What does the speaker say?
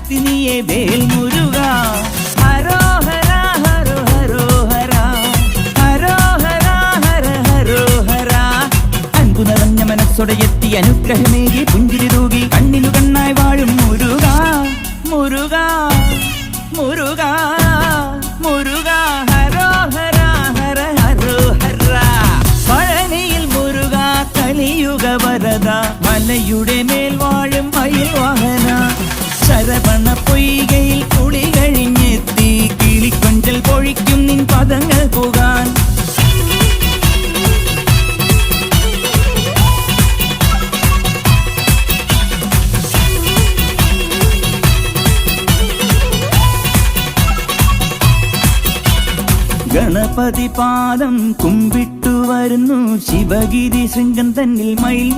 ശക്തി നീയെ വേൽ മുരുക. ഹരോഹര ഹരോ ഹരോഹര ഹരോഹര ഹര ഹരോഹര. അൻപു നിറഞ്ഞ മനസ്സോടെ എത്തി അനുഗ്രഹമേകി പുഞ്ചിരി തൂകി കണ്ണിനു കണ്ണായി വാഴും മുരുക. മുരുക മുരുക മുരുക ഹരോഹര ഹര ഹരോഹര. പഴനിയിൽ മുരുക കലിയുഗ വരദ, മലയുടെ മേൽ വാഴും മയിൽ വാഹന. ശരവണ പൊയ്കയിൽ കുളി കഴിഞ്ഞെത്തി കിളിക്കൊഞ്ചൽ പൊഴിക്കും നിൻ പദങ്ങൾ പോകാൻ. ഗണപതി പാദം കുമ്പിട്ടു വരുന്നു ശിവഗിരി ശൃംഗം തന്നിൽ മയിൽ.